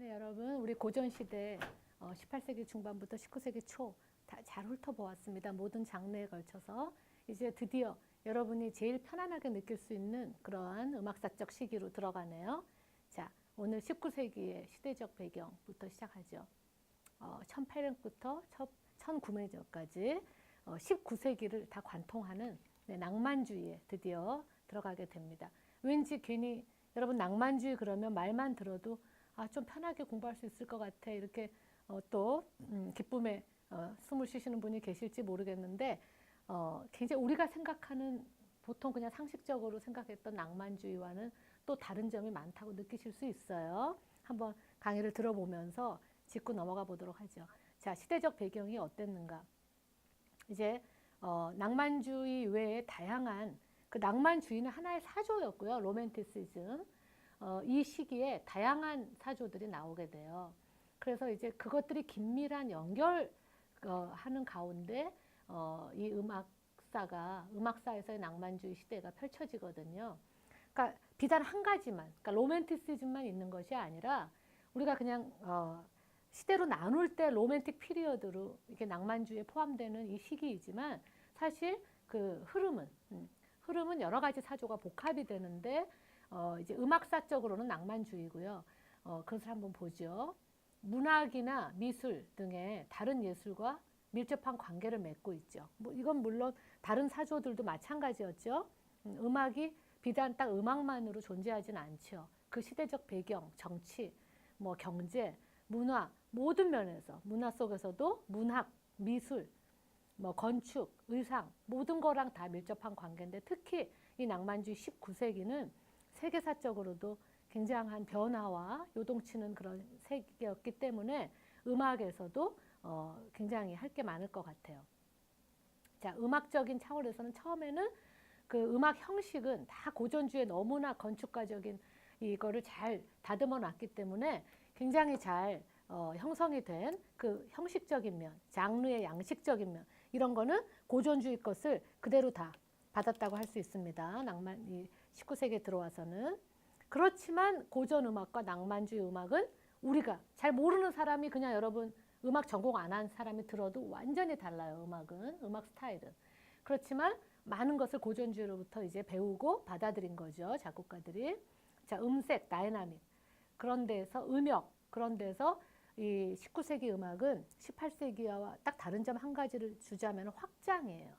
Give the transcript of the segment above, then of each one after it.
네, 여러분, 우리 고전시대 18세기 중반부터 19세기 초 다 잘 훑어보았습니다. 모든 장르에 걸쳐서 이제 드디어 여러분이 제일 편안하게 느낄 수 있는 그러한 음악사적 시기로 들어가네요. 자, 오늘 19세기의 시대적 배경부터 시작하죠. 1800부터 1900년까지 19세기를 다 관통하는 낭만주의에 드디어 들어가게 됩니다. 왠지 괜히 여러분 낭만주의 그러면 말만 들어도 좀 편하게 공부할 수 있을 것 같아. 이렇게 또 기쁨에 숨을 쉬시는 분이 계실지 모르겠는데 굉장히 우리가 생각하는 보통 그냥 상식적으로 생각했던 낭만주의와는 또 다른 점이 많다고 느끼실 수 있어요. 한번 강의를 들어보면서 짚고 넘어가 보도록 하죠. 자, 시대적 배경이 어땠는가? 이제 낭만주의 외에 다양한 그 낭만주의는 하나의 사조였고요. 로맨티시즘. 이 시기에 다양한 사조들이 나오게 돼요. 그래서 이제 그것들이 긴밀한 연결하는 가운데 이 음악사에서의 낭만주의 시대가 펼쳐지거든요. 그러니까 비단 한 가지만, 그러니까 로맨티시즘만 있는 것이 아니라 우리가 그냥 시대로 나눌 때 로맨틱 피리어드로 이렇게 낭만주의에 포함되는 이 시기이지만 사실 그 흐름은 여러 가지 사조가 복합이 되는데 이제 음악사적으로는 낭만주의고요. 그것을 한번 보죠. 문학이나 미술 등의 다른 예술과 밀접한 관계를 맺고 있죠. 뭐 이건 물론 다른 사조들도 마찬가지였죠. 음악이 비단 딱 음악만으로 존재하지는 않죠. 그 시대적 배경, 정치, 뭐 경제, 문화 모든 면에서 문화 속에서도 문학, 미술, 뭐 건축, 의상 모든 거랑 다 밀접한 관계인데 특히 이 낭만주의 19세기는 세계사적으로도 굉장한 변화와 요동치는 그런 세기였기 때문에 음악에서도 굉장히 할 게 많을 것 같아요. 자, 음악적인 차원에서는 처음에는 그 음악 형식은 다 고전주의 너무나 건축가적인 이거를 잘 다듬어 놨기 때문에 굉장히 잘 형성이 된 그 형식적인 면, 장르의 양식적인 면 이런 거는 고전주의 것을 그대로 다 받았다고 할 수 있습니다. 이 19세기에 들어와서는. 그렇지만 고전 음악과 낭만주의 음악은 우리가 잘 모르는 사람이 그냥 여러분 음악 전공 안 한 사람이 들어도 완전히 달라요. 음악 스타일은. 그렇지만 많은 것을 고전주의로부터 이제 배우고 받아들인 거죠. 작곡가들이. 자, 음색, 다이나믹. 그런 데서 음역, 그런 데서 이 19세기 음악은 18세기와 딱 다른 점 한 가지를 주자면 확장이에요.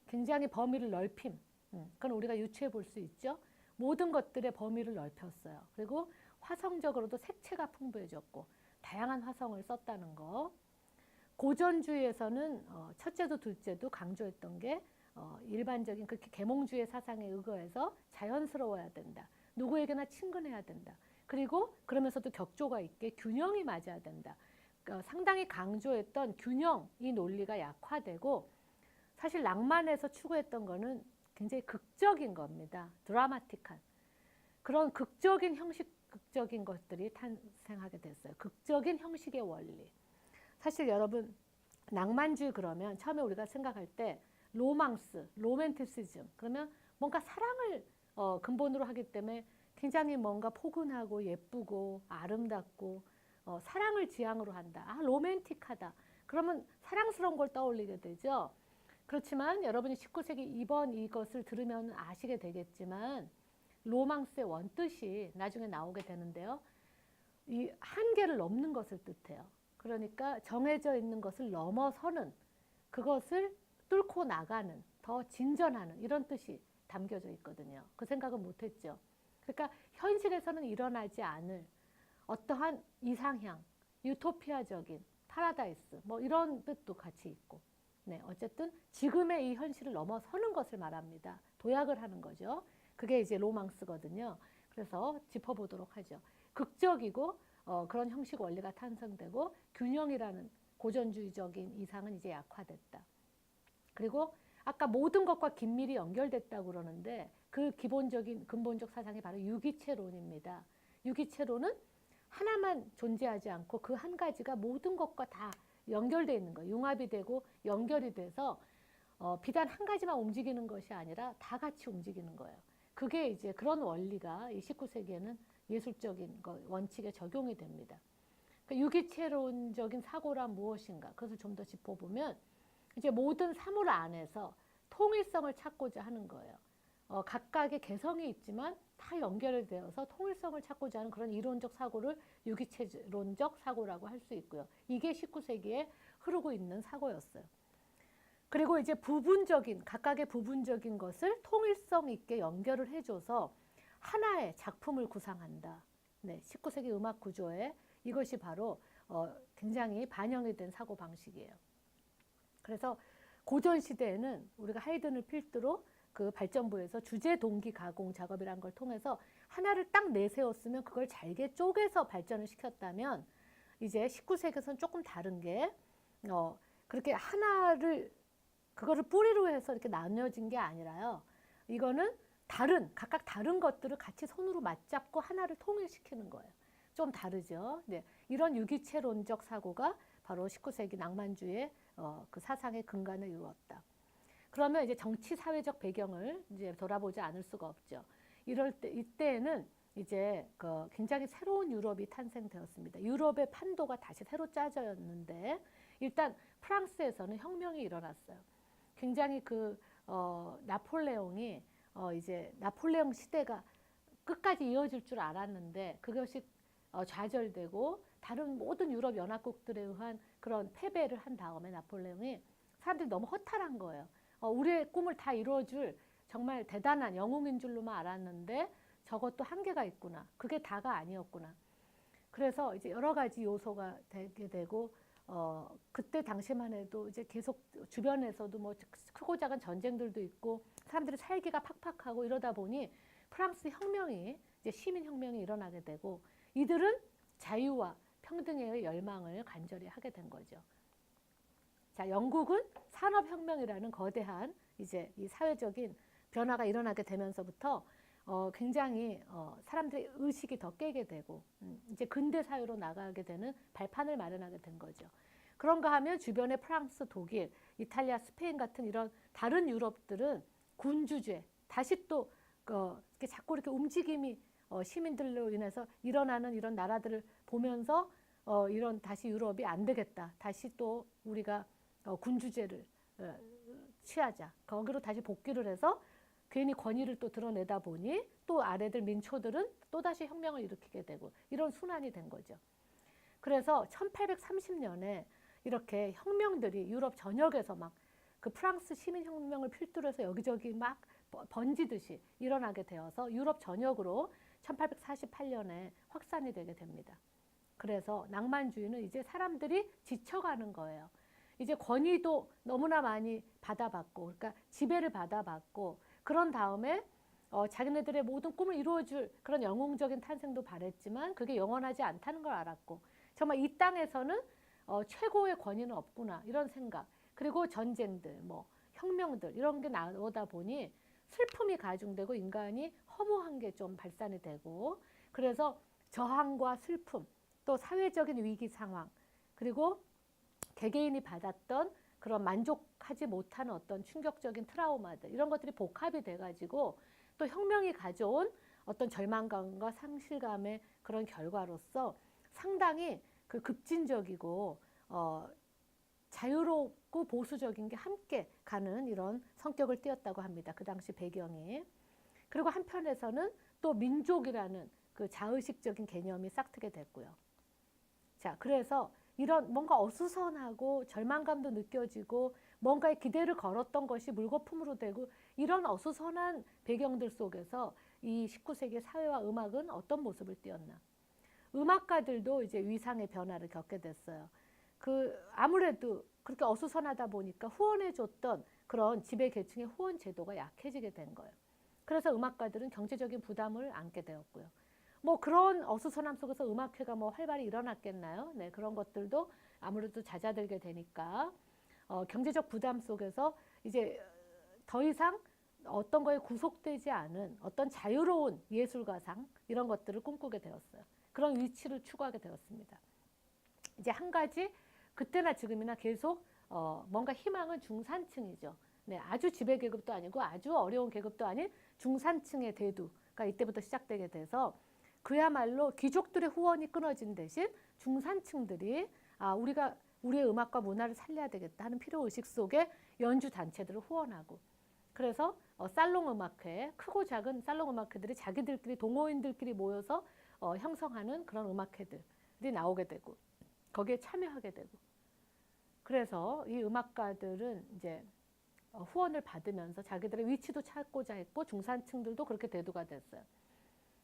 굉장히 범위를 넓힘. 그건 우리가 유추해 볼 수 있죠. 모든 것들의 범위를 넓혔어요. 그리고 화성적으로도 색채가 풍부해졌고 다양한 화성을 썼다는 거. 고전주의에서는 첫째도 둘째도 강조했던 게 일반적인 그렇게 계몽주의 사상에 의거해서 자연스러워야 된다. 누구에게나 친근해야 된다. 그리고 그러면서도 격조가 있게 균형이 맞아야 된다. 그러니까 상당히 강조했던 균형, 이 논리가 약화되고 사실 낭만에서 추구했던 거는 굉장히 극적인 겁니다. 드라마틱한. 그런 극적인 형식적인 것들이 탄생하게 됐어요. 극적인 형식의 원리. 사실 여러분 낭만주의 그러면 처음에 우리가 생각할 때 로망스, 로맨티시즘 그러면 뭔가 사랑을 근본으로 하기 때문에 굉장히 뭔가 포근하고 예쁘고 아름답고 사랑을 지향으로 한다. 로맨틱하다. 그러면 사랑스러운 걸 떠올리게 되죠. 그렇지만 여러분이 19세기 이것을 들으면 아시게 되겠지만 로망스의 원뜻이 나중에 나오게 되는데요. 이 한계를 넘는 것을 뜻해요. 그러니까 정해져 있는 것을 넘어서는 그것을 뚫고 나가는 더 진전하는 이런 뜻이 담겨져 있거든요. 그 생각은 못했죠. 그러니까 현실에서는 일어나지 않을 어떠한 이상향, 유토피아적인 파라다이스 뭐 이런 뜻도 같이 있고 네, 어쨌든 지금의 이 현실을 넘어서는 것을 말합니다. 도약을 하는 거죠. 그게 이제 로망스거든요. 그래서 짚어보도록 하죠. 극적이고 그런 형식 원리가 탄생되고 균형이라는 고전주의적인 이상은 이제 약화됐다. 그리고 아까 모든 것과 긴밀히 연결됐다고 그러는데 그 근본적 사상이 바로 유기체론입니다. 유기체론은 하나만 존재하지 않고 그 한 가지가 모든 것과 다 연결되어 있는 거예요. 융합이 되고 연결이 돼서 비단 한 가지만 움직이는 것이 아니라 다 같이 움직이는 거예요. 그게 이제 그런 원리가 이 19세기에는 예술적인 원칙에 적용이 됩니다. 그러니까 유기체론적인 사고란 무엇인가? 그것을 좀 더 짚어보면 이제 모든 사물 안에서 통일성을 찾고자 하는 거예요. 각각의 개성이 있지만 다 연결되어서 통일성을 찾고자 하는 그런 이론적 사고를 유기체론적 사고라고 할 수 있고요. 이게 19세기에 흐르고 있는 사고였어요. 그리고 이제 각각의 부분적인 것을 통일성 있게 연결을 해줘서 하나의 작품을 구상한다. 네, 19세기 음악 구조에 이것이 바로 굉장히 반영이 된 사고 방식이에요. 그래서 고전 시대에는 우리가 하이든을 필두로 그 발전부에서 주제 동기 가공 작업이라는 걸 통해서 하나를 딱 내세웠으면 그걸 잘게 쪼개서 발전을 시켰다면 이제 19세기에서는 조금 다른 게 그렇게 그거를 뿌리로 해서 이렇게 나뉘어진 게 아니라요. 이거는 각각 다른 것들을 같이 손으로 맞잡고 하나를 통일시키는 거예요. 좀 다르죠. 네, 이런 유기체론적 사고가 바로 19세기 낭만주의의 그 사상의 근간을 이루었다. 그러면 이제 정치 사회적 배경을 이제 돌아보지 않을 수가 없죠. 이때에는 이제 굉장히 새로운 유럽이 탄생되었습니다. 유럽의 판도가 다시 새로 짜졌는데 일단 프랑스에서는 혁명이 일어났어요. 굉장히 나폴레옹이 이제 나폴레옹 시대가 끝까지 이어질 줄 알았는데 그것이 좌절되고 다른 모든 유럽 연합국들에 의한 그런 패배를 한 다음에 나폴레옹이 사람들이 너무 허탈한 거예요. 우리의 꿈을 다 이루어줄 정말 대단한 영웅인 줄로만 알았는데 저것도 한계가 있구나. 그게 다가 아니었구나. 그래서 이제 여러 가지 요소가 되게 되고 그때 당시만 해도 이제 계속 주변에서도 뭐 크고 작은 전쟁들도 있고 사람들이 살기가 팍팍하고 이러다 보니 프랑스 혁명이 이제 시민혁명이 일어나게 되고 이들은 자유와 평등의 열망을 간절히 하게 된 거죠. 자, 영국은 산업혁명이라는 거대한 이제 이 사회적인 변화가 일어나게 되면서부터 굉장히 사람들의 의식이 더 깨게 되고 이제 근대 사회로 나가게 되는 발판을 마련하게 된 거죠. 그런가 하면 주변의 프랑스, 독일, 이탈리아, 스페인 같은 이런 다른 유럽들은 군주제, 다시 또 자꾸 이렇게 움직임이 시민들로 인해서 일어나는 이런 나라들을 보면서 이런 다시 유럽이 안 되겠다. 다시 또 우리가 군주제를 취하자. 거기로 다시 복귀를 해서 괜히 권위를 또 드러내다 보니 또 아래들 민초들은 또다시 혁명을 일으키게 되고 이런 순환이 된 거죠. 그래서 1830년에 이렇게 혁명들이 유럽 전역에서 막 그 프랑스 시민혁명을 필두로 해서 여기저기 막 번지듯이 일어나게 되어서 유럽 전역으로 1848년에 확산이 되게 됩니다. 그래서 낭만주의는 이제 사람들이 지쳐가는 거예요. 이제 권위도 너무나 많이 받아봤고, 그러니까 지배를 받아봤고, 그런 다음에 자기네들의 모든 꿈을 이루어줄 그런 영웅적인 탄생도 바랬지만 그게 영원하지 않다는 걸 알았고, 정말 이 땅에서는 최고의 권위는 없구나 이런 생각. 그리고 전쟁들, 뭐 혁명들 이런 게 나오다 보니 슬픔이 가중되고 인간이 허무한 게 좀 발산이 되고, 그래서 저항과 슬픔, 또 사회적인 위기 상황, 그리고 개개인이 받았던 그런 만족하지 못하는 어떤 충격적인 트라우마들 이런 것들이 복합이 돼가지고 또 혁명이 가져온 어떤 절망감과 상실감의 그런 결과로서 상당히 그 급진적이고 자유롭고 보수적인 게 함께 가는 이런 성격을 띠었다고 합니다. 그 당시 배경이. 그리고 한편에서는 또 민족이라는 그 자의식적인 개념이 싹트게 됐고요. 자, 그래서 이런 뭔가 어수선하고 절망감도 느껴지고 뭔가의 기대를 걸었던 것이 물거품으로 되고 이런 어수선한 배경들 속에서 이 19세기 사회와 음악은 어떤 모습을 띄었나. 음악가들도 이제 위상의 변화를 겪게 됐어요. 아무래도 그렇게 어수선하다 보니까 후원해줬던 그런 지배계층의 후원 제도가 약해지게 된 거예요. 그래서 음악가들은 경제적인 부담을 안게 되었고요. 뭐 그런 어수선함 속에서 음악회가 뭐 활발히 일어났겠나요? 네, 그런 것들도 아무래도 잦아들게 되니까 경제적 부담 속에서 이제 더 이상 어떤 거에 구속되지 않은 어떤 자유로운 예술가상 이런 것들을 꿈꾸게 되었어요. 그런 위치를 추구하게 되었습니다. 이제 한 가지 그때나 지금이나 계속 뭔가 희망은 중산층이죠. 네, 아주 지배계급도 아니고 아주 어려운 계급도 아닌 중산층의 대두가 이때부터 시작되게 돼서 그야말로 귀족들의 후원이 끊어진 대신 중산층들이 우리의 음악과 문화를 살려야 되겠다 하는 필요의식 속에 연주 단체들을 후원하고, 그래서 살롱 음악회, 크고 작은 살롱 음악회들이 자기들끼리 동호인들끼리 모여서 형성하는 그런 음악회들이 나오게 되고 거기에 참여하게 되고, 그래서 이 음악가들은 이제 후원을 받으면서 자기들의 위치도 찾고자 했고 중산층들도 그렇게 대두가 됐어요.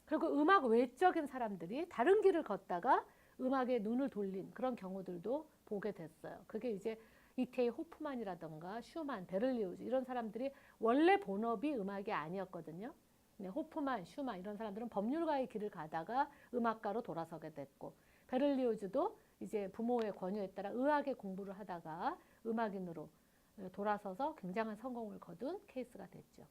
그리고 음악 외적인 사람들이 다른 길을 걷다가 음악에 눈을 돌린 그런 경우들도 보게 됐어요. 그게 이제 이케이 호프만이라던가 슈만, 베를리오즈 이런 사람들이 원래 본업이 음악이 아니었거든요. 호프만, 슈만 이런 사람들은 법률가의 길을 가다가 음악가로 돌아서게 됐고, 베를리오즈도 이제 부모의 권유에 따라 의학의 공부를 하다가 음악인으로 돌아서서 굉장한 성공을 거둔 케이스가 됐죠.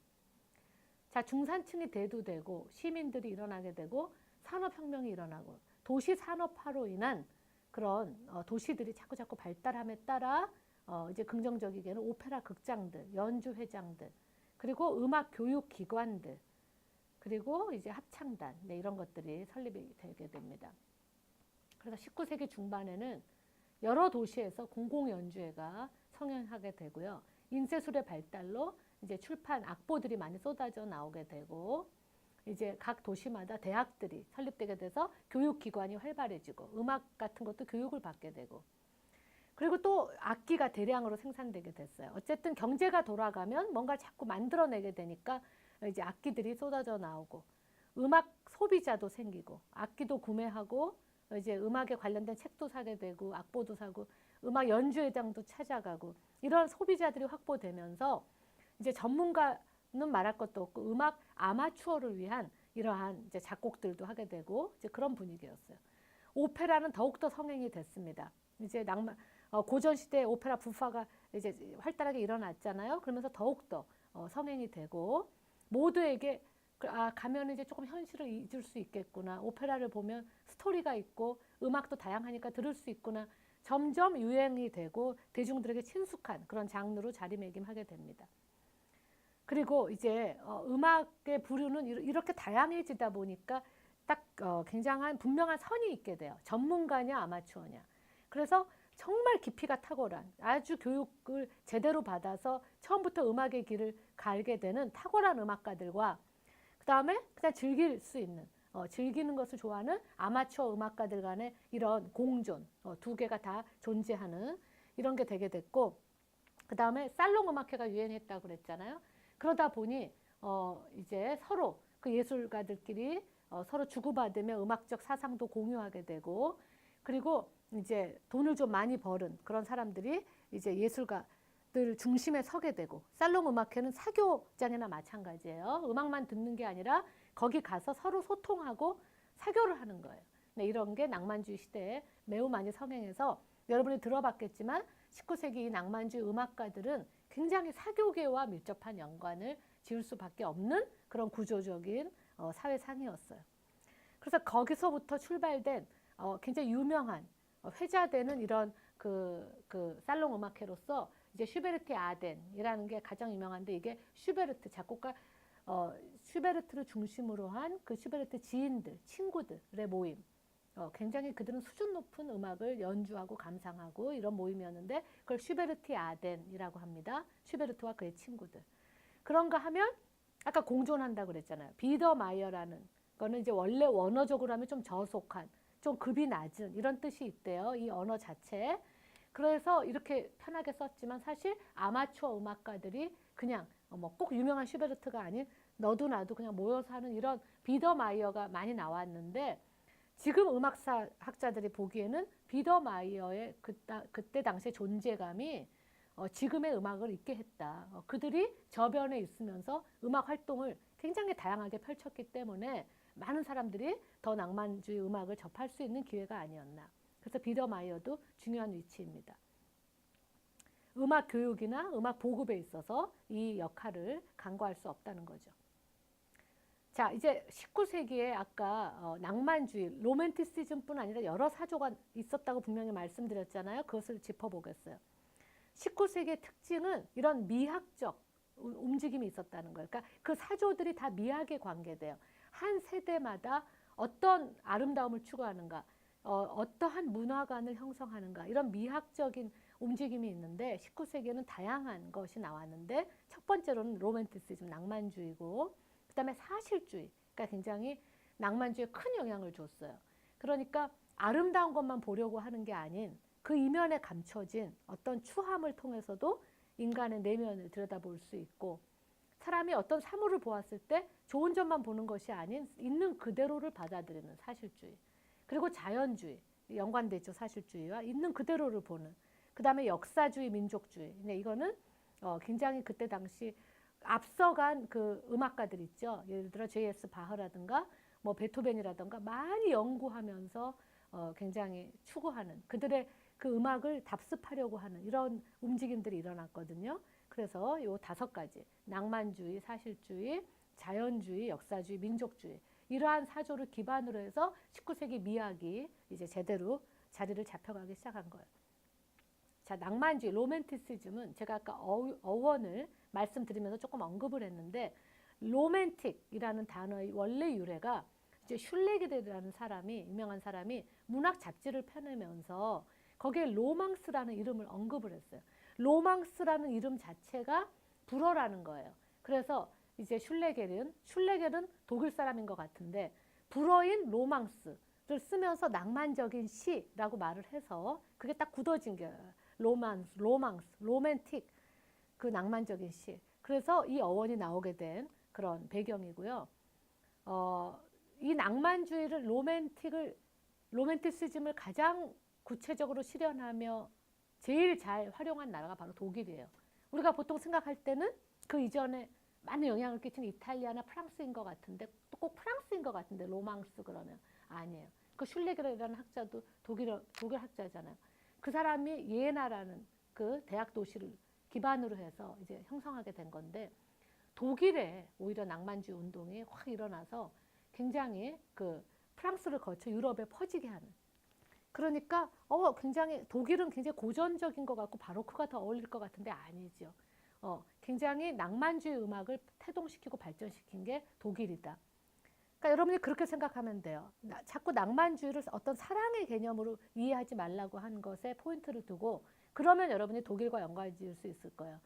자, 중산층이 대두되고 시민들이 일어나게 되고 산업혁명이 일어나고 도시 산업화로 인한 그런 도시들이 자꾸 발달함에 따라 이제 긍정적이게는 오페라 극장들, 연주 회장들, 그리고 음악 교육 기관들, 그리고 이제 합창단, 네, 이런 것들이 설립이 되게 됩니다. 그래서 19세기 중반에는 여러 도시에서 공공연주회가 성행하게 되고요. 인쇄술의 발달로 이제 출판 악보들이 많이 쏟아져 나오게 되고, 이제 각 도시마다 대학들이 설립되게 돼서 교육기관이 활발해지고 음악 같은 것도 교육을 받게 되고, 그리고 또 악기가 대량으로 생산되게 됐어요. 어쨌든 경제가 돌아가면 뭔가 자꾸 만들어내게 되니까 이제 악기들이 쏟아져 나오고 음악 소비자도 생기고 악기도 구매하고 이제 음악에 관련된 책도 사게 되고 악보도 사고 음악 연주회장도 찾아가고 이런 소비자들이 확보되면서 이제 전문가는 말할 것도 없고 음악 아마추어를 위한 이러한 이제 작곡들도 하게 되고 이제 그런 분위기였어요. 오페라는 더욱더 성행이 됐습니다. 이제 고전 시대에 오페라 부파가 이제 활달하게 일어났잖아요. 그러면서 더욱더 성행이 되고 모두에게 가면 이제 조금 현실을 잊을 수 있겠구나. 오페라를 보면 스토리가 있고 음악도 다양하니까 들을 수 있구나. 점점 유행이 되고 대중들에게 친숙한 그런 장르로 자리매김하게 됩니다. 그리고 이제 음악의 부류는 이렇게 다양해지다 보니까 딱 굉장한 분명한 선이 있게 돼요. 전문가냐 아마추어냐. 그래서 정말 깊이가 탁월한 아주 교육을 제대로 받아서 처음부터 음악의 길을 갈게 되는 탁월한 음악가들과 그 다음에 그냥 즐길 수 있는 즐기는 것을 좋아하는 아마추어 음악가들 간의 이런 공존 두 개가 다 존재하는 이런 게 되게 됐고, 그 다음에 살롱 음악회가 유행했다고 그랬잖아요. 그러다 보니 이제 서로 그 예술가들끼리 서로 주고받으며 음악적 사상도 공유하게 되고, 그리고 이제 돈을 좀 많이 벌은 그런 사람들이 이제 예술가들 중심에 서게 되고, 살롱 음악회는 사교장이나 마찬가지예요. 음악만 듣는 게 아니라 거기 가서 서로 소통하고 사교를 하는 거예요. 네, 이런 게 낭만주의 시대에 매우 많이 성행해서 여러분이 들어봤겠지만 19세기 낭만주의 음악가들은 굉장히 사교계와 밀접한 연관을 지을 수밖에 없는 그런 구조적인 사회상이었어요. 그래서 거기서부터 출발된 굉장히 유명한 회자되는 이런 그 살롱 음악회로서 이제 슈베르트의 아덴이라는 게 가장 유명한데, 이게 슈베르트 작곡가 슈베르트를 중심으로 한 그 슈베르트 지인들, 친구들의 모임. 굉장히 그들은 수준 높은 음악을 연주하고 감상하고 이런 모임이었는데 그걸 슈베르트의 아덴이라고 합니다. 슈베르트와 그의 친구들. 그런가 하면 아까 공존한다고 그랬잖아요. 비더마이어라는 거는 이제 원래 원어적으로 하면 좀 저속한, 좀 급이 낮은 이런 뜻이 있대요. 이 언어 자체에. 그래서 이렇게 편하게 썼지만 사실 아마추어 음악가들이 그냥 뭐 꼭 유명한 슈베르트가 아닌 너도 나도 그냥 모여서 하는 이런 비더마이어가 많이 나왔는데, 지금 음악사 학자들이 보기에는 비더마이어의 그때 당시의 존재감이 지금의 음악을 있게 했다. 그들이 저변에 있으면서 음악 활동을 굉장히 다양하게 펼쳤기 때문에 많은 사람들이 더 낭만주의 음악을 접할 수 있는 기회가 아니었나. 그래서 비더마이어도 중요한 위치입니다. 음악 교육이나 음악 보급에 있어서 이 역할을 간과할 수 없다는 거죠. 자, 이제 19세기에 아까 낭만주의, 로맨티시즘뿐 아니라 여러 사조가 있었다고 분명히 말씀드렸잖아요. 그것을 짚어보겠어요. 19세기의 특징은 이런 미학적 움직임이 있었다는 거예요. 그러니까 그 사조들이 다 미학에 관계돼요. 한 세대마다 어떤 아름다움을 추구하는가, 어떠한 문화관을 형성하는가, 이런 미학적인 움직임이 있는데 19세기에는 다양한 것이 나왔는데 첫 번째로는 로맨티시즘, 낭만주의고 그다음에 사실주의, 그러니까 굉장히 낭만주의에 큰 영향을 줬어요. 그러니까 아름다운 것만 보려고 하는 게 아닌 그 이면에 감춰진 어떤 추함을 통해서도 인간의 내면을 들여다볼 수 있고, 사람이 어떤 사물을 보았을 때 좋은 점만 보는 것이 아닌 있는 그대로를 받아들이는 사실주의, 그리고 자연주의 연관돼 있죠. 사실주의와 있는 그대로를 보는. 그 다음에 역사주의, 민족주의. 근데 이거는 굉장히 그때 당시 앞서간 그 음악가들 있죠. 예를 들어 J.S. 바흐라든가 뭐 베토벤이라든가 많이 연구하면서 굉장히 추구하는, 그들의 그 음악을 답습하려고 하는 이런 움직임들이 일어났거든요. 그래서 이 5가지, 낭만주의, 사실주의, 자연주의, 역사주의, 민족주의, 이러한 사조를 기반으로 해서 19세기 미학이 이제 제대로 자리를 잡혀가기 시작한 거예요. 자, 낭만주의, 로맨티시즘은 제가 아까 어원을 말씀드리면서 조금 언급을 했는데, 로맨틱이라는 단어의 원래 유래가 이제 슐레겔이라는 사람이, 유명한 사람이 문학 잡지를 펴내면서 거기에 로망스라는 이름을 언급을 했어요. 로망스라는 이름 자체가 불어라는 거예요. 그래서 이제 슐레겔은 독일 사람인 것 같은데 불어인 로망스를 쓰면서 낭만적인 시라고 말을 해서 그게 딱 굳어진 거예요. 로망스, 로맨틱, 그 낭만적인 시. 그래서 이 어원이 나오게 된 그런 배경이고요. 이 낭만주의를, 로맨티시즘을 가장 구체적으로 실현하며 제일 잘 활용한 나라가 바로 독일이에요. 우리가 보통 생각할 때는 그 이전에 많은 영향을 끼친 이탈리아나 프랑스인 것 같은데, 또 꼭 프랑스인 것 같은데 로망스 그러면 아니에요. 그 슐레겔이라는 학자도 독일 학자잖아요. 그 사람이 예나라는 그 대학 도시를 기반으로 해서 이제 형성하게 된 건데, 독일에 오히려 낭만주의 운동이 확 일어나서 굉장히 그 프랑스를 거쳐 유럽에 퍼지게 하는. 그러니까 굉장히 독일은 굉장히 고전적인 것 같고 바로크가 더 어울릴 것 같은데 아니죠. 굉장히 낭만주의 음악을 태동시키고 발전시킨 게 독일이다. 그러니까 여러분이 그렇게 생각하면 돼요. 자꾸 낭만주의를 어떤 사랑의 개념으로 이해하지 말라고 한 것에 포인트를 두고, 그러면 여러분이 독일과 연관을 지을 수 있을 거예요.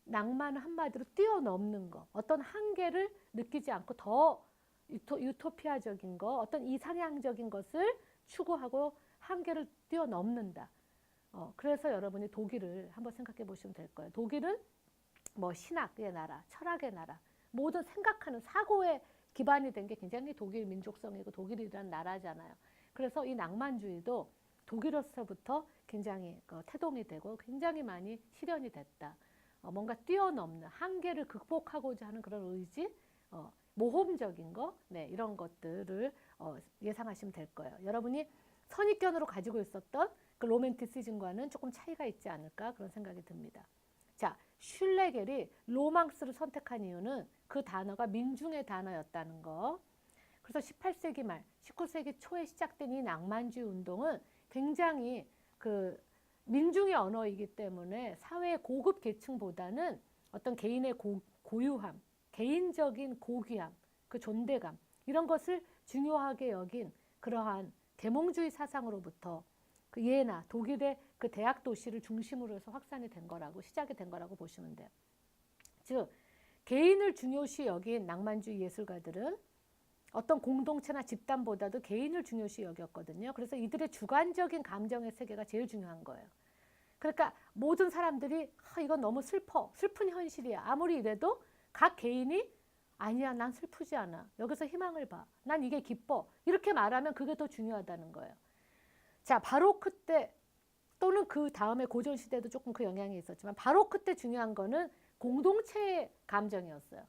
낭만은 한마디로 뛰어넘는 거, 어떤 한계를 느끼지 않고 더 유토피아적인 거, 어떤 이상향적인 것을 추구하고 한계를 뛰어넘는다. 그래서 여러분이 독일을 한번 생각해 보시면 될 거예요. 독일은 뭐 신학의 나라, 철학의 나라, 모든 생각하는 사고에 기반이 된 게 굉장히 독일 민족성이고 독일이라는 나라잖아요. 그래서 이 낭만주의도 독일로서부터 굉장히 태동이 되고 굉장히 많이 실현이 됐다. 뭔가 뛰어넘는 한계를 극복하고자 하는 그런 의지, 모험적인 거, 네, 이런 것들을 예상하시면 될 거예요. 여러분이 선입견으로 가지고 있었던 그 로맨티시즘과는 조금 차이가 있지 않을까 그런 생각이 듭니다. 자, 슐레겔이 로망스를 선택한 이유는 그 단어가 민중의 단어였다는 거. 그래서 18세기 말, 19세기 초에 시작된 이 낭만주의 운동은 굉장히 그 민중의 언어이기 때문에 사회의 고급 계층보다는 어떤 개인의 고유함, 개인적인 고귀함, 그 존대감, 이런 것을 중요하게 여긴 그러한 계몽주의 사상으로부터 그 예나 독일의 그 대학 도시를 중심으로 해서 확산이 된 거라고, 시작이 된 거라고 보시면 돼요. 즉 개인을 중요시 여긴 낭만주의 예술가들은 어떤 공동체나 집단보다도 개인을 중요시 여겼거든요. 그래서 이들의 주관적인 감정의 세계가 제일 중요한 거예요. 그러니까 모든 사람들이 이건 너무 슬픈 현실이야. 아무리 이래도 각 개인이 아니야, 난 슬프지 않아. 여기서 희망을 봐. 난 이게 기뻐. 이렇게 말하면 그게 더 중요하다는 거예요. 자, 바로크 때 또는 그 다음에 고전 시대도 조금 그 영향이 있었지만 바로크 때 중요한 거는 공동체의 감정이었어요.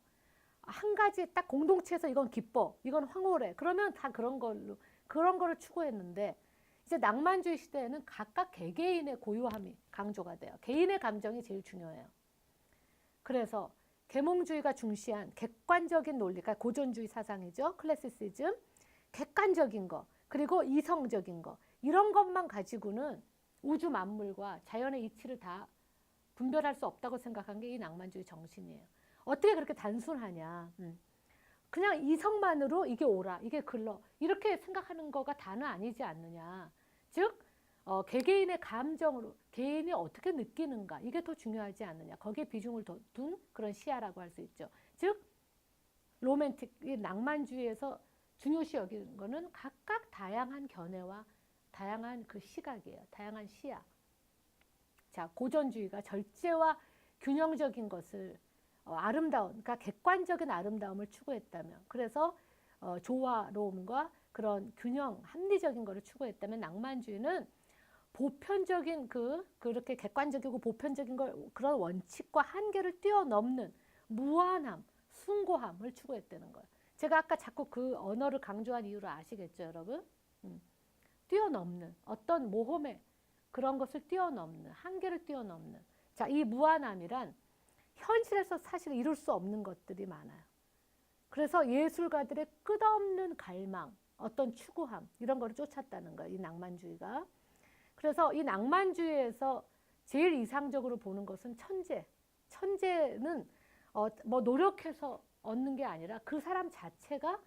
한 가지 딱 공동체에서 이건 기뻐, 이건 황홀해. 그러면 다 그런 거를 추구했는데, 이제 낭만주의 시대에는 각각 개개인의 고유함이 강조가 돼요. 개인의 감정이 제일 중요해요. 그래서 계몽주의가 중시한 객관적인 논리, 그러니까 고전주의 사상이죠. 클래시시즘, 객관적인 거, 그리고 이성적인 거, 이런 것만 가지고는 우주 만물과 자연의 이치를 다 분별할 수 없다고 생각한 게 이 낭만주의 정신이에요. 어떻게 그렇게 단순하냐. 그냥 이성만으로 이게 옳아, 이게 글러 이렇게 생각하는 거가 다는 아니지 않느냐. 즉 개개인의 감정으로 개인이 어떻게 느끼는가 이게 더 중요하지 않느냐. 거기에 비중을 둔 그런 시야라고 할 수 있죠. 즉 로맨틱, 이 낭만주의에서 중요시 여기는 거는 각각 다양한 견해와 다양한 그 시각이에요. 다양한 시야. 자, 고전주의가 절제와 균형적인 것을 아름다운, 그러니까 객관적인 아름다움을 추구했다면, 그래서 조화로움과 그런 균형, 합리적인 것을 추구했다면 낭만주의는 보편적인 그렇게 객관적이고 보편적인 걸 그런 원칙과 한계를 뛰어넘는 무한함, 숭고함을 추구했다는 거예요. 제가 아까 자꾸 그 언어를 강조한 이유를 아시겠죠, 여러분? 뛰어넘는 어떤 모험의 그런 것을 뛰어넘는 한계를 뛰어넘는 자, 이 무한함이란 현실에서 사실 이룰 수 없는 것들이 많아요. 그래서 예술가들의 끝없는 갈망, 어떤 추구함 이런 거를 쫓았다는 거예요. 이 낭만주의가. 그래서 이 낭만주의에서 제일 이상적으로 보는 것은 천재. 천재는 뭐 노력해서 얻는 게 아니라 그 사람 자체가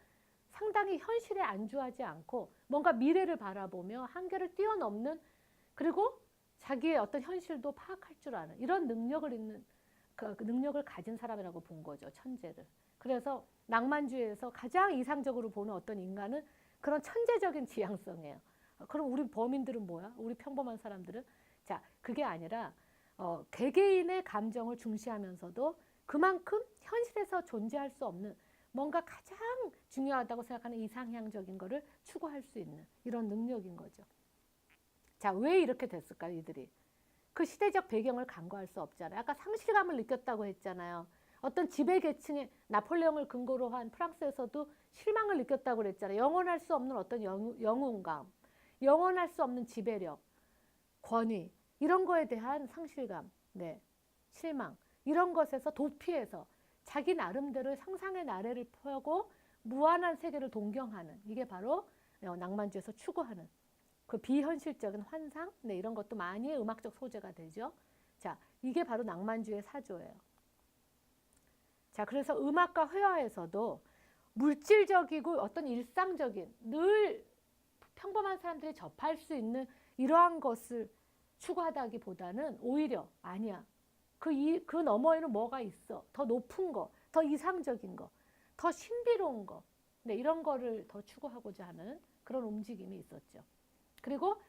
상당히 현실에 안주하지 않고 뭔가 미래를 바라보며 한계를 뛰어넘는 그리고 자기의 어떤 현실도 파악할 줄 아는 이런 능력을 있는 그 능력을 가진 사람이라고 본 거죠. 천재를. 그래서 낭만주의에서 가장 이상적으로 보는 어떤 인간은 그런 천재적인 지향성이에요. 그럼 우리 범인들은 뭐야? 우리 평범한 사람들은? 자, 그게 아니라 개개인의 감정을 중시하면서도 그만큼 현실에서 존재할 수 없는 뭔가 가장 중요하다고 생각하는 이상향적인 거를 추구할 수 있는 이런 능력인 거죠. 자, 왜 이렇게 됐을까요, 이들이? 그 시대적 배경을 간과할 수 없잖아요. 아까 상실감을 느꼈다고 했잖아요. 어떤 지배계층의 나폴레옹을 근거로 한 프랑스에서도 실망을 느꼈다고 그랬잖아요. 영원할 수 없는 어떤 영웅감, 영원할 수 없는 지배력, 권위 이런 거에 대한 상실감, 네, 실망 이런 것에서 도피해서 자기 나름대로의 상상의 나래를 펴고 무한한 세계를 동경하는 이게 바로 낭만주의에서 추구하는 그 비현실적인 환상, 네, 이런 것도 많이 음악적 소재가 되죠. 자, 이게 바로 낭만주의의 사조예요. 자, 그래서 음악과 회화에서도 물질적이고 어떤 일상적인 늘 평범한 사람들이 접할 수 있는 이러한 것을 추구하다기보다는 오히려 아니야. 그 너머에는 뭐가 있어. 더 높은 거, 더 이상적인 거, 더 신비로운 거. 네, 이런 거를 더 추구하고자 하는 그런 움직임이 있었죠. 그리고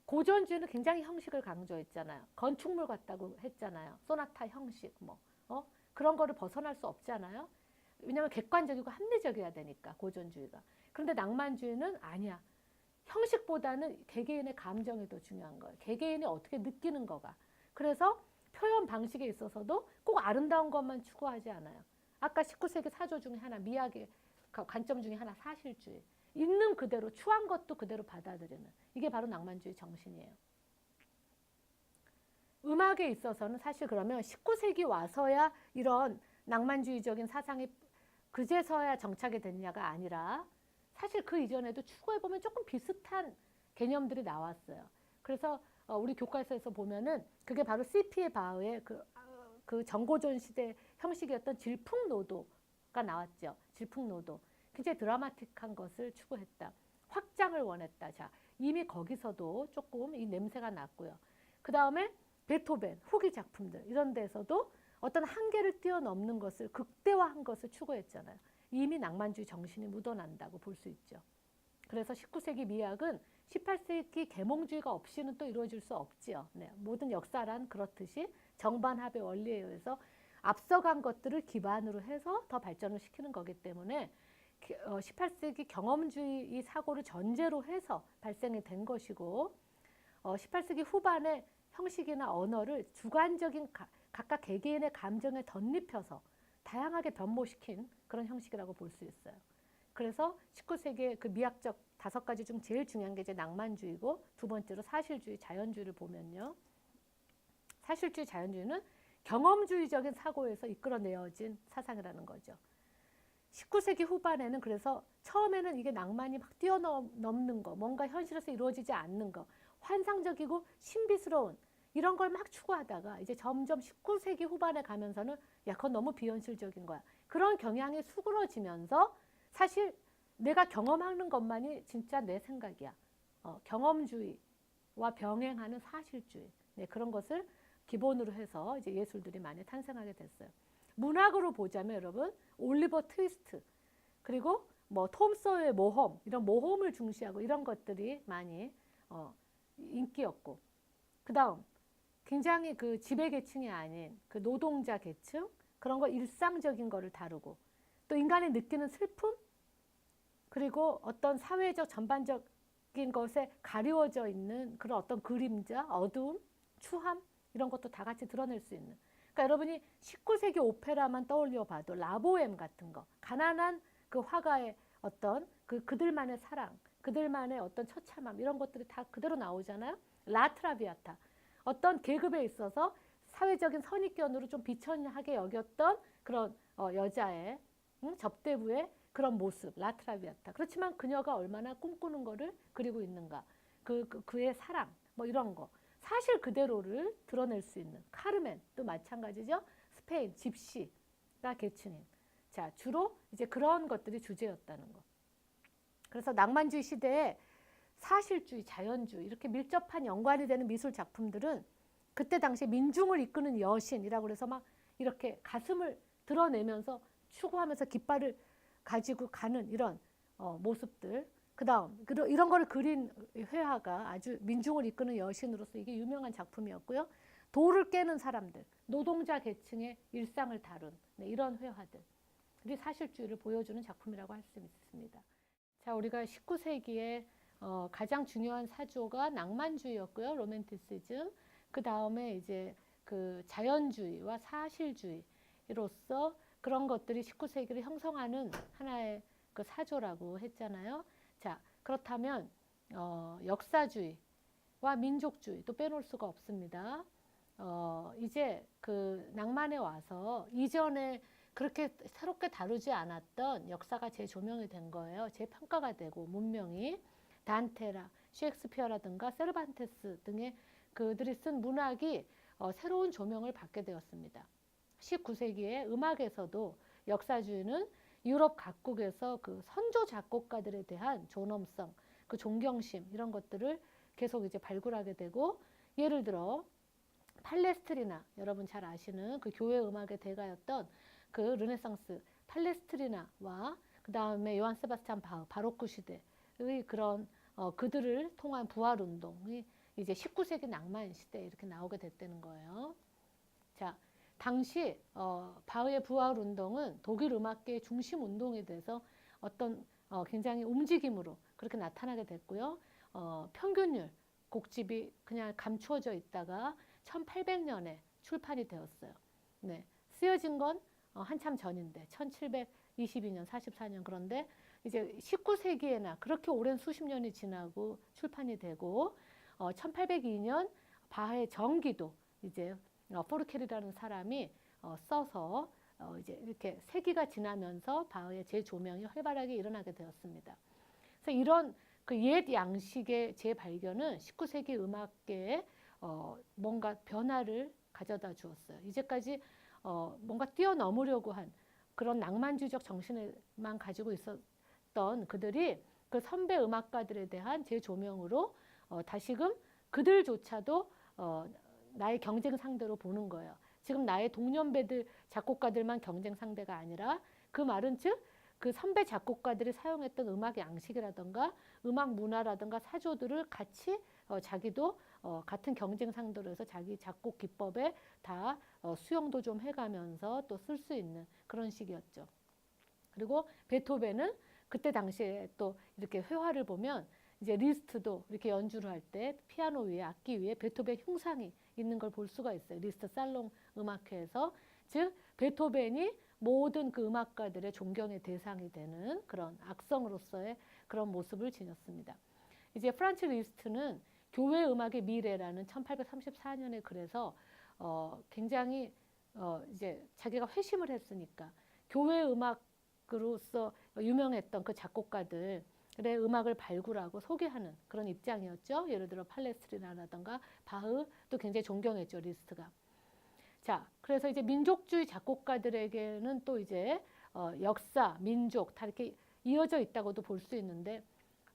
고전주의는 굉장히 형식을 강조했잖아요. 건축물 같다고 했잖아요. 소나타 형식 그런 거를 벗어날 수 없잖아요. 왜냐하면 객관적이고 합리적이어야 되니까 고전주의가. 그런데 낭만주의는 아니야. 형식보다는 개개인의 감정이 더 중요한 거예요. 개개인이 어떻게 느끼는 거가. 그래서 표현 방식에 있어서도 꼭 아름다운 것만 추구하지 않아요. 아까 19세기 사조 중에 하나, 미학의 관점 중에 하나, 사실주의. 있는 그대로, 추한 것도 그대로 받아들이는. 이게 바로 낭만주의 정신이에요. 음악에 있어서는 사실 그러면 19세기 와서야 이런 낭만주의적인 사상이 그제서야 정착이 됐냐가 아니라 사실 그 이전에도 추구해보면 조금 비슷한 개념들이 나왔어요. 그래서 우리 교과서에서 보면은 그게 바로 C.P. 바흐의 그 정고전 시대 형식이었던 질풍노도가 나왔죠. 질풍노도. 굉장히 드라마틱한 것을 추구했다. 확장을 원했다. 자, 이미 거기서도 조금 이 냄새가 났고요. 그 다음에 베토벤, 후기 작품들 이런 데서도 어떤 한계를 뛰어넘는 것을 극대화한 것을 추구했잖아요. 이미 낭만주의 정신이 묻어난다고 볼 수 있죠. 그래서 19세기 미학은 18세기 계몽주의가 없이는 또 이루어질 수 없지요. 네, 모든 역사란 그렇듯이 정반합의 원리에 의해서 앞서간 것들을 기반으로 해서 더 발전을 시키는 거기 때문에 18세기 경험주의 이 사고를 전제로 해서 발생이 된 것이고 18세기 후반에 형식이나 언어를 주관적인 각각 개개인의 감정에 덧입혀서 다양하게 변모시킨 그런 형식이라고 볼 수 있어요. 그래서 19세기의 그 미학적 5가지 중 제일 중요한 게 이제 낭만주의고 두 번째로 사실주의, 자연주의를 보면요. 사실주의, 자연주의는 경험주의적인 사고에서 이끌어내어진 사상이라는 거죠. 19세기 후반에는 그래서 처음에는 이게 낭만이 막 뛰어넘는 거, 뭔가 현실에서 이루어지지 않는 거, 환상적이고 신비스러운 이런 걸 막 추구하다가 이제 점점 19세기 후반에 가면서는 야, 그건 너무 비현실적인 거야. 그런 경향이 수그러지면서 사실 내가 경험하는 것만이 진짜 내 생각이야. 경험주의와 병행하는 사실주의. 네, 그런 것을 기본으로 해서 이제 예술들이 많이 탄생하게 됐어요. 문학으로 보자면 여러분 올리버 트위스트 그리고 뭐 톰 소여의 모험 이런 모험을 중시하고 이런 것들이 많이 인기였고 그다음 굉장히 그 지배계층이 아닌 그 노동자 계층 그런 거 일상적인 거를 다루고 또 인간이 느끼는 슬픔 그리고 어떤 사회적 전반적인 것에 가리워져 있는 그런 어떤 그림자, 어두움, 추함 이런 것도 다 같이 드러낼 수 있는 그러니까 여러분이 19세기 오페라만 떠올려 봐도 라보엠 같은 거 가난한 그 화가의 어떤 그들만의 사랑, 그들만의 어떤 처참함 이런 것들이 다 그대로 나오잖아요. 라트라비아타 어떤 계급에 있어서 사회적인 선입견으로 좀 비천하게 여겼던 그런 여자의 접대부의 그런 모습, 라트라비아타. 그렇지만 그녀가 얼마나 꿈꾸는 거를 그리고 있는가. 그의 사랑, 뭐 이런 거. 사실 그대로를 드러낼 수 있는. 카르멘도 마찬가지죠. 스페인, 집시가 계층인. 자, 주로 이제 그런 것들이 주제였다는 거. 그래서 낭만주의 시대에 사실주의, 자연주의 이렇게 밀접한 연관이 되는 미술 작품들은 그때 당시 민중을 이끄는 여신이라고 해서 막 이렇게 가슴을 드러내면서 추구하면서 깃발을 가지고 가는 이런 모습들. 그다음 이런 거를 그린 회화가 아주 민중을 이끄는 여신으로서 이게 유명한 작품이었고요. 도를 깨는 사람들, 노동자 계층의 일상을 다룬 이런 회화들이 사실주의를 보여주는 작품이라고 할 수 있습니다. 자, 우리가 19세기에 가장 중요한 사조가 낭만주의였고요. 로맨티시즘. 그 다음에 이제 그 자연주의와 사실주의로서 그런 것들이 19세기를 형성하는 하나의 그 사조라고 했잖아요. 자, 그렇다면 역사주의와 민족주의 또 빼놓을 수가 없습니다. 이제 그 낭만에 와서 이전에 그렇게 새롭게 다루지 않았던 역사가 재조명이 된 거예요. 재평가가 되고 문명이 단테라, 셰익스피어라든가 세르반테스 등의 그들이 쓴 문학이 새로운 조명을 받게 되었습니다. 19세기에 음악에서도 역사주의는 유럽 각국에서 그 선조 작곡가들에 대한 존엄성, 그 존경심 이런 것들을 계속 이제 발굴하게 되고 예를 들어 팔레스트리나 여러분 잘 아시는 그 교회 음악의 대가였던 그 르네상스 팔레스트리나와 그 다음에 요한 세바스찬 바흐 바로크 시대의 그런 그들을 통한 부활 운동이 이제 19세기 낭만 시대에 이렇게 나오게 됐다는 거예요. 자, 당시 바흐의 부활 운동은 독일 음악계의 중심 운동이 돼서 어떤 굉장히 움직임으로 그렇게 나타나게 됐고요. 평균율 곡집이 그냥 감추어져 있다가 1800년에 출판이 되었어요. 네, 쓰여진 건 한참 전인데 1722년, 44년 그런데 이제 19세기에나 그렇게 오랜 수십 년이 지나고 출판이 되고 1802년 바하의 정기도 이제 포르켈이라는 사람이 써서 이제 이렇게 세기가 지나면서 바하의 재조명이 활발하게 일어나게 되었습니다. 그래서 이런 그 옛 양식의 재발견은 19세기 음악계에 뭔가 변화를 가져다 주었어요. 이제까지 뭔가 뛰어넘으려고 한 그런 낭만주의적 정신만 가지고 있었던 그들이 그 선배 음악가들에 대한 재조명으로 다시금 그들조차도 나의 경쟁 상대로 보는 거예요. 지금 나의 동년배들 작곡가들만 경쟁 상대가 아니라 그 말은 즉 그 선배 작곡가들이 사용했던 음악 양식이라든가 음악 문화라든가 사조들을 같이 자기도 같은 경쟁 상대로 해서 자기 작곡 기법에 다 수용도 좀 해가면서 또 쓸 수 있는 그런 식이었죠. 그리고 베토벤은 그때 당시에 또 이렇게 회화를 보면 이제 리스트도 이렇게 연주를 할 때 피아노 위에 악기 위에 베토벤 흉상이 있는 걸 볼 수가 있어요. 리스트 살롱 음악회에서 즉 베토벤이 모든 그 음악가들의 존경의 대상이 되는 그런 악성으로서의 그런 모습을 지녔습니다. 이제 프란츠 리스트는 교회 음악의 미래라는 1834년에 글에서 굉장히 이제 자기가 회심을 했으니까 교회 음악으로서 유명했던 그 작곡가들의 음악을 발굴하고 소개하는 그런 입장이었죠. 예를 들어 팔레스트리나라든가 바흐도 굉장히 존경했죠, 리스트가. 자, 그래서 이제 민족주의 작곡가들에게는 또 이제 역사, 민족 다 이렇게 이어져 있다고도 볼 수 있는데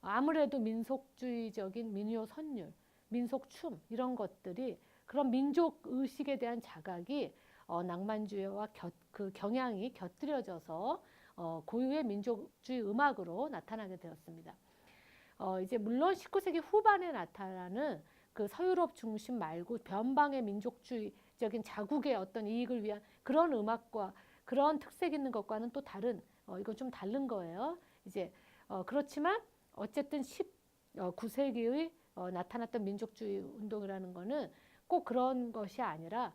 아무래도 민속주의적인 민요 선율, 민속춤 이런 것들이 그런 민족 의식에 대한 자각이 낭만주의와 그 경향이 곁들여져서 고유의 민족주의 음악으로 나타나게 되었습니다. 이제 물론 19세기 후반에 나타나는 그 서유럽 중심 말고 변방의 민족주의적인 자국의 어떤 이익을 위한 그런 음악과 그런 특색 있는 것과는 또 다른 이건 좀 다른 거예요. 이제 그렇지만 어쨌든 19세기의 나타났던 민족주의 운동이라는 거는 꼭 그런 것이 아니라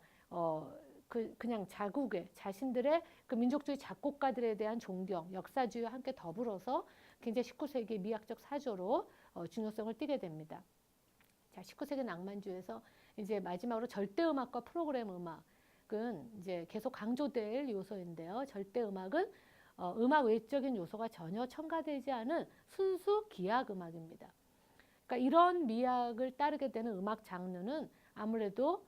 그냥 자국의 자신들의 그 민족주의 작곡가들에 대한 존경, 역사주의와 함께 더불어서 굉장히 19세기 미학적 사조로 중요성을 띠게 됩니다. 자, 19세기 낭만주의에서 이제 마지막으로 절대음악과 프로그램 음악은 이제 계속 강조될 요소인데요. 절대음악은 음악 외적인 요소가 전혀 첨가되지 않은 순수 기악 음악입니다. 그러니까 이런 미학을 따르게 되는 음악 장르는 아무래도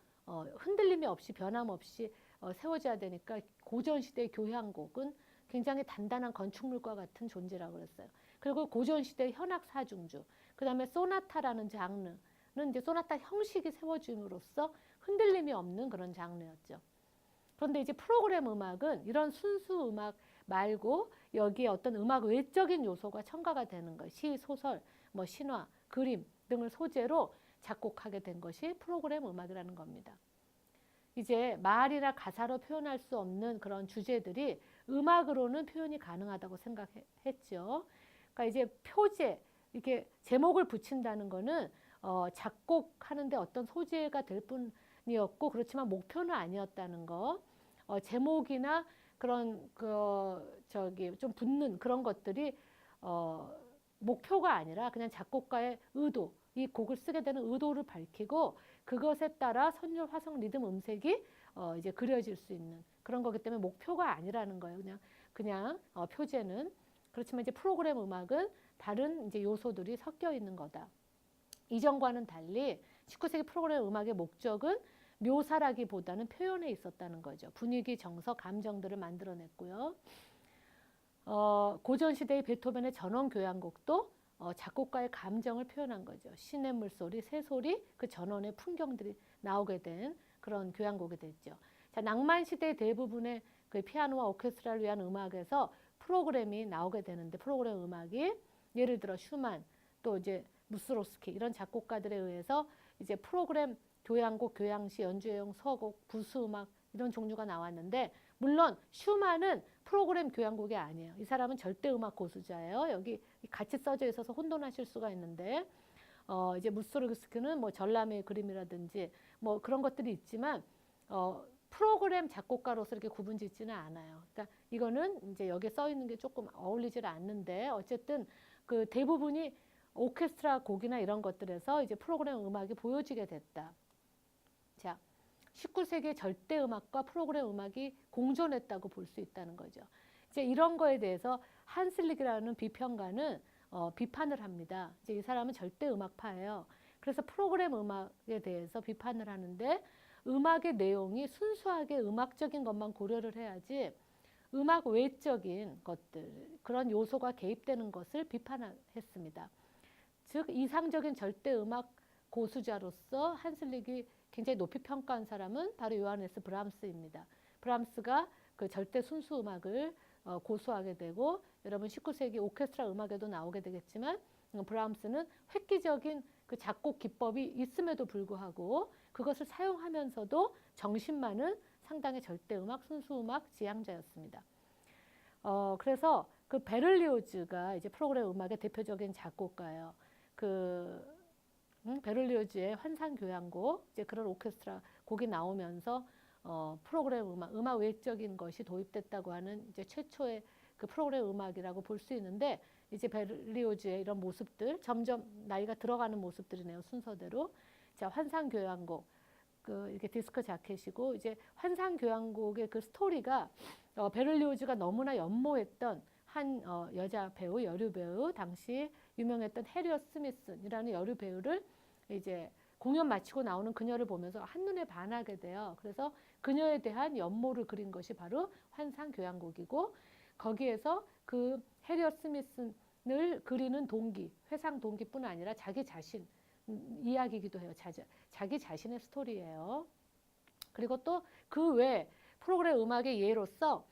흔들림이 없이 변함없이 세워져야 되니까 고전시대의 교향곡은 굉장히 단단한 건축물과 같은 존재라고 그랬어요. 그리고 고전시대의 현악사중주, 그 다음에 소나타라는 장르는 이제 소나타 형식이 세워짐으로써 흔들림이 없는 그런 장르였죠. 그런데 이제 프로그램 음악은 이런 순수 음악 말고 여기에 어떤 음악 외적인 요소가 첨가가 되는 거예요. 시, 소설, 뭐 신화, 그림 등을 소재로 작곡하게 된 것이 프로그램 음악이라는 겁니다. 이제 말이나 가사로 표현할 수 없는 그런 주제들이 음악으로는 표현이 가능하다고 생각했죠. 그러니까 이제 표제, 이렇게 제목을 붙인다는 거는 작곡하는데 어떤 소재가 될 뿐이었고 그렇지만 목표는 아니었다는 거. 제목이나 그런 좀 붙는 그런 것들이 목표가 아니라 그냥 작곡가의 의도, 이 곡을 쓰게 되는 의도를 밝히고 그것에 따라 선율, 화성, 리듬, 음색이 이제 그려질 수 있는 그런 거기 때문에 목표가 아니라는 거예요. 그냥 표제는. 그렇지만 이제 프로그램 음악은 다른 이제 요소들이 섞여 있는 거다. 이전과는 달리 19세기 프로그램 음악의 목적은 묘사라기보다는 표현에 있었다는 거죠. 분위기, 정서, 감정들을 만들어냈고요. 고전시대의 베토벤의 전원교향곡도 작곡가의 감정을 표현한 거죠. 시냇물 소리, 새소리, 그 전원의 풍경들이 나오게 된 그런 교향곡이 됐죠. 자, 낭만시대의 대부분의 그 피아노와 오케스트라를 위한 음악에서 프로그램이 나오게 되는데 프로그램 음악이 예를 들어 슈만 또 이제 무스로스키 이런 작곡가들에 의해서 이제 프로그램 교향곡, 교향시, 연주회용, 서곡, 부수음악 이런 종류가 나왔는데 물론 슈만은 프로그램 교향곡이 아니에요. 이 사람은 절대음악 고수자예요. 여기 같이 써져 있어서 혼돈하실 수가 있는데 이제 무스로스키는 뭐 전람의 그림이라든지 뭐 그런 것들이 있지만 프로그램 작곡가로서 이렇게 구분짓지는 않아요. 그러니까 이거는 이제 여기에 써 있는 게 조금 어울리질 않는데 어쨌든 그 대부분이 오케스트라 곡이나 이런 것들에서 이제 프로그램 음악이 보여지게 됐다. 자, 19세기의 절대 음악과 프로그램 음악이 공존했다고 볼 수 있다는 거죠. 이제 이런 거에 대해서 한슬릭이라는 비평가는 비판을 합니다. 이제 이 사람은 절대 음악파예요. 그래서 프로그램 음악에 대해서 비판을 하는데 음악의 내용이 순수하게 음악적인 것만 고려를 해야지 음악 외적인 것들, 그런 요소가 개입되는 것을 비판했습니다. 즉 이상적인 절대 음악 고수자로서 한슬릭이 굉장히 높이 평가한 사람은 바로 요하네스 브람스입니다. 브람스가 그 절대 순수 음악을 고수하게 되고 여러분 19세기 오케스트라 음악에도 나오게 되겠지만 브람스는 획기적인 그 작곡 기법이 있음에도 불구하고 그것을 사용하면서도 정신만은 상당히 절대 음악, 순수 음악 지향자였습니다. 그래서 그 베를리오즈가 이제 프로그램 음악의 대표적인 작곡가예요. 베를리오즈의 환상교향곡 이제 그런 오케스트라 곡이 나오면서 프로그램 음악 외적인 것이 도입됐다고 하는 이제 최초의 그 프로그램 음악이라고 볼 수 있는데 이제 베를리오즈의 이런 모습들 점점 나이가 들어가는 모습들이네요. 순서대로. 자, 환상교향곡 이렇게 디스크 자켓이고 이제 환상교향곡의 그 스토리가 베를리오즈가 너무나 연모했던 한 여자 배우, 여류 배우, 당시 유명했던 해리엇 스미슨이라는 여류 배우를 이제 공연 마치고 나오는 그녀를 보면서 한눈에 반하게 돼요. 그래서 그녀에 대한 연모를 그린 것이 바로 환상교향곡이고 거기에서 그 해리엇 스미스를 그리는 동기, 회상 동기뿐 아니라 자기 자신 이야기이기도 해요. 자기 자신의 스토리예요. 그리고 또 그 외 프로그램 음악의 예로서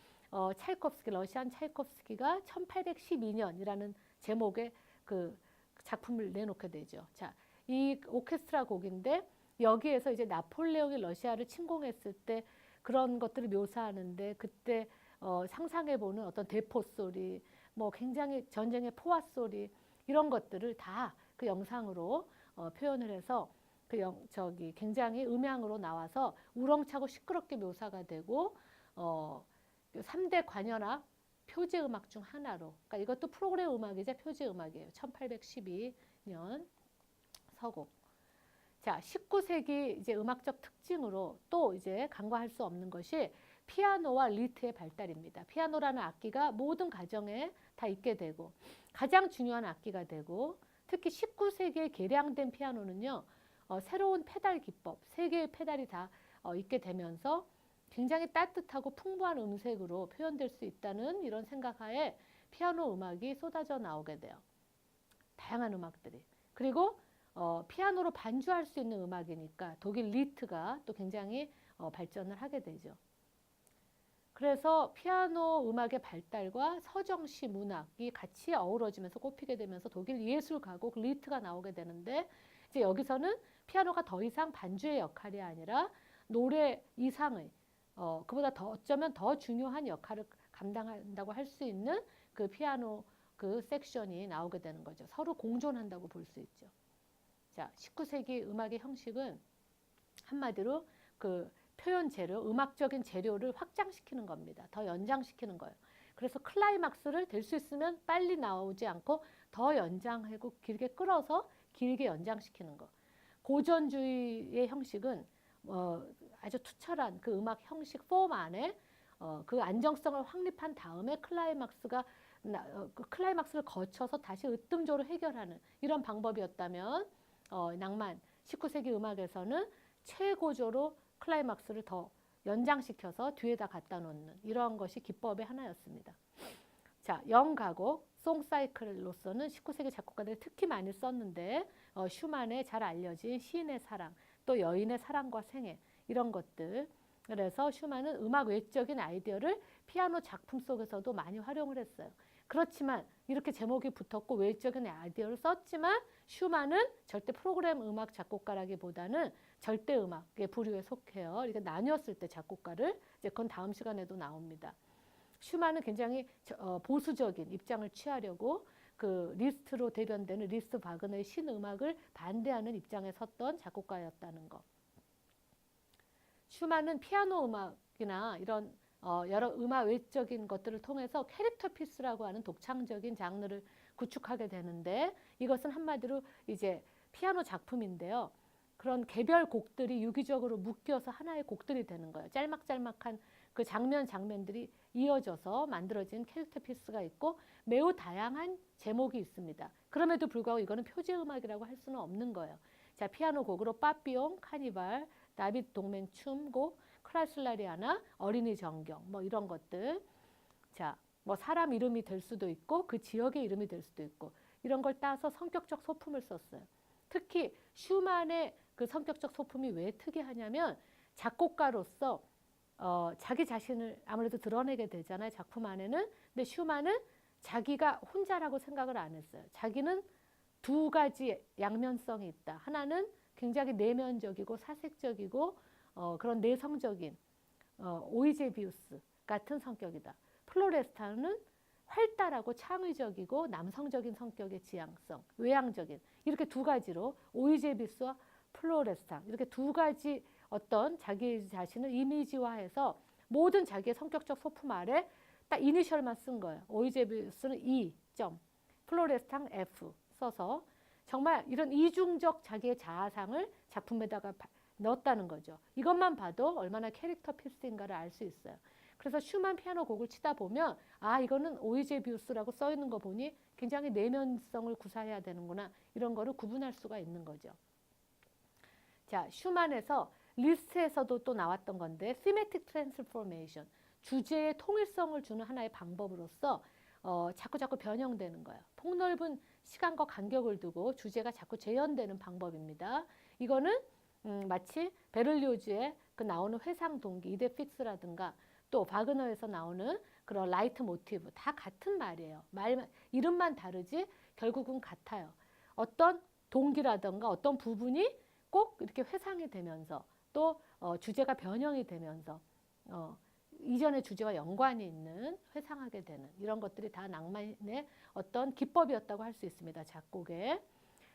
차이콥스키, 러시안 차이콥스키가 1812년이라는 제목의 그 작품을 내놓게 되죠. 자, 이 오케스트라 곡인데 여기에서 이제 나폴레옹이 러시아를 침공했을 때 그런 것들을 묘사하는데 그때 상상해보는 어떤 대포 소리, 뭐 굉장히 전쟁의 포화 소리 이런 것들을 다 그 영상으로 표현을 해서 굉장히 음향으로 나와서 우렁차고 시끄럽게 묘사가 되고 3대 관현악 표제 음악 중 하나로, 그러니까 이것도 프로그램 음악이자 표제 음악이에요. 1812년 서곡. 자, 19세기 이제 음악적 특징으로 또 이제 간과할 수 없는 것이 피아노와 리트의 발달입니다. 피아노라는 악기가 모든 가정에 다 있게 되고 가장 중요한 악기가 되고 특히 19세기에 개량된 피아노는요. 새로운 페달 기법, 3개의 페달이 다 있게 되면서 굉장히 따뜻하고 풍부한 음색으로 표현될 수 있다는 이런 생각하에 피아노 음악이 쏟아져 나오게 돼요. 다양한 음악들이. 그리고 피아노로 반주할 수 있는 음악이니까 독일 리트가 또 굉장히 발전을 하게 되죠. 그래서 피아노 음악의 발달과 서정시 문학이 같이 어우러지면서 꼽히게 되면서 독일 예술가곡 리트가 나오게 되는데 이제 여기서는 피아노가 더 이상 반주의 역할이 아니라 노래 이상의 그보다 어쩌면 더 중요한 역할을 감당한다고 할 수 있는 그 피아노 그 섹션이 나오게 되는 거죠. 서로 공존한다고 볼 수 있죠. 자, 19세기 음악의 형식은 한마디로 그 표현 재료, 음악적인 재료를 확장시키는 겁니다. 더 연장시키는 거예요. 그래서 클라이막스를 될 수 있으면 빨리 나오지 않고 더 연장하고 길게 끌어서 길게 연장시키는 거. 고전주의의 형식은 아주 투철한 그 음악 형식 폼 안에 그 안정성을 확립한 다음에 클라이막스를 거쳐서 다시 으뜸조로 해결하는 이런 방법이었다면 낭만 19세기 음악에서는 최고조로 클라이막스를 더 연장시켜서 뒤에다 갖다 놓는 이런 것이 기법의 하나였습니다. 자, 영가곡, 송사이클로서는 19세기 작곡가들이 특히 많이 썼는데 슈만의 잘 알려진 시인의 사랑, 또 여인의 사랑과 생애 이런 것들. 그래서 슈만은 음악 외적인 아이디어를 피아노 작품 속에서도 많이 활용을 했어요. 그렇지만 이렇게 제목이 붙었고 외적인 아이디어를 썼지만 슈만은 절대 프로그램 음악 작곡가라기보다는 절대 음악의 부류에 속해요. 이렇게 나뉘었을 때 작곡가를 이제 그건 다음 시간에도 나옵니다. 슈만은 굉장히 보수적인 입장을 취하려고 그 리스트로 대변되는 리스트 바그너의 신음악을 반대하는 입장에 섰던 작곡가였다는 것. 슈만은 피아노 음악이나 이런 여러 음악 외적인 것들을 통해서 캐릭터 피스라고 하는 독창적인 장르를 구축하게 되는데 이것은 한마디로 이제 피아노 작품인데요. 그런 개별 곡들이 유기적으로 묶여서 하나의 곡들이 되는 거예요. 짤막짤막한 그 장면들이 이어져서 만들어진 캐릭터 피스가 있고 매우 다양한 제목이 있습니다. 그럼에도 불구하고 이거는 표제 음악이라고 할 수는 없는 거예요. 자, 피아노 곡으로 빠삐용, 카니발, 다비드 동맹 춤곡, 크라슬라리아나, 어린이 정경 뭐 이런 것들. 자, 뭐 사람 이름이 될 수도 있고 그 지역의 이름이 될 수도 있고 이런 걸 따서 성격적 소품을 썼어요. 특히 슈만의 그 성격적 소품이 왜 특이하냐면 작곡가로서 자기 자신을 아무래도 드러내게 되잖아요. 작품 안에는. 근데 슈만은 자기가 혼자라고 생각을 안 했어요. 자기는 두 가지 양면성이 있다. 하나는 굉장히 내면적이고 사색적이고 그런 내성적인 오이제비우스 같은 성격이다. 플로레스타는 활달하고 창의적이고 남성적인 성격의 지향성, 외향적인 이렇게 두 가지로 오이제비우스와 플로레스타 이렇게 두 가지 어떤 자기 자신을 이미지화해서 모든 자기의 성격적 소품 아래 딱 이니셜만 쓴 거예요. 오이제비우스는 E, 플로레스탕 F 써서 정말 이런 이중적 자기의 자아상을 작품에다가 넣었다는 거죠. 이것만 봐도 얼마나 캐릭터 피스인가를 알 수 있어요. 그래서 슈만 피아노 곡을 치다 보면 아 이거는 오이제비우스라고 써 있는 거 보니 굉장히 내면성을 구사해야 되는구나 이런 거를 구분할 수가 있는 거죠. 자, 슈만에서 리스트에서도 또 나왔던 건데 Thematic Transformation, 주제의 통일성을 주는 하나의 방법으로서 자꾸 변형되는 거예요. 폭넓은 시간과 간격을 두고 주제가 자꾸 재현되는 방법입니다. 이거는 마치 베를리오즈의 그 나오는 회상 동기, 이데픽스라든가 또 바그너에서 나오는 그런 라이트 모티브 다 같은 말이에요. 이름만 다르지 결국은 같아요. 어떤 동기라든가 어떤 부분이 꼭 이렇게 회상이 되면서 또 주제가 변형이 되면서 이전의 주제와 연관이 있는 회상하게 되는 이런 것들이 다 낭만의 어떤 기법이었다고 할 수 있습니다. 작곡에.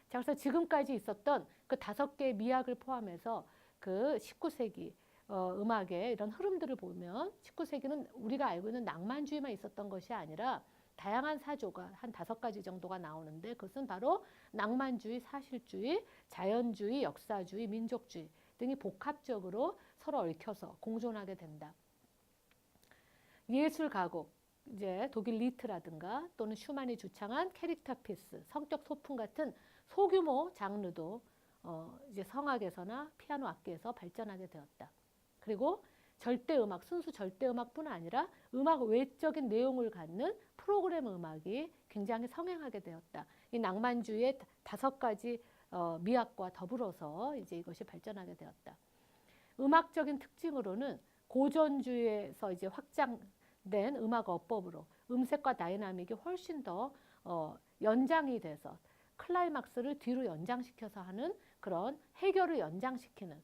자, 그래서 지금까지 있었던 그 5개의 미학을 포함해서 그 19세기 음악의 이런 흐름들을 보면 19세기는 우리가 알고 있는 낭만주의만 있었던 것이 아니라 다양한 사조가 한 5가지 정도가 나오는데 그것은 바로 낭만주의, 사실주의, 자연주의, 역사주의, 민족주의 등이 복합적으로 서로 얽혀서 공존하게 된다. 예술 가곡, 이제 독일 리트라든가 또는 슈만이 주창한 캐릭터 피스, 성격 소품 같은 소규모 장르도 이제 성악에서나 피아노 악기에서 발전하게 되었다. 그리고 절대음악, 순수 절대음악뿐 아니라 음악 외적인 내용을 갖는 프로그램 음악이 굉장히 성행하게 되었다. 이 낭만주의의 5가지 미학과 더불어서 이제 이것이 발전하게 되었다. 음악적인 특징으로는 고전주의에서 이제 확장된 음악 어법으로 음색과 다이나믹이 훨씬 더 연장이 돼서 클라이막스를 뒤로 연장시켜서 하는 그런 해결을 연장시키는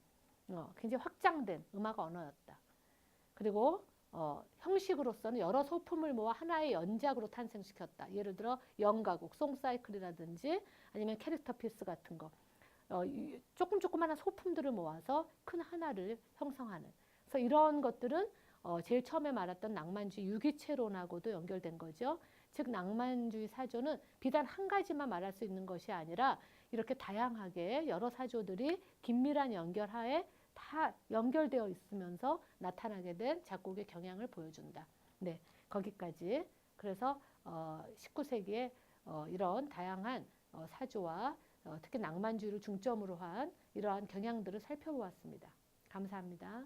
굉장히 확장된 음악 언어였다. 그리고 형식으로서는 여러 소품을 모아 하나의 연작으로 탄생시켰다. 예를 들어 연가곡, 송사이클이라든지 아니면 캐릭터 피스 같은 거. 조그마한 소품들을 모아서 큰 하나를 형성하는. 그래서 이런 것들은 제일 처음에 말했던 낭만주의 유기체론하고도 연결된 거죠. 즉 낭만주의 사조는 비단 한 가지만 말할 수 있는 것이 아니라 이렇게 다양하게 여러 사조들이 긴밀한 연결하에 다 연결되어 있으면서 나타나게 된 작곡의 경향을 보여준다. 네, 거기까지. 그래서 19세기에 이런 다양한 사조와 특히 낭만주의를 중점으로 한 이러한 경향들을 살펴보았습니다. 감사합니다.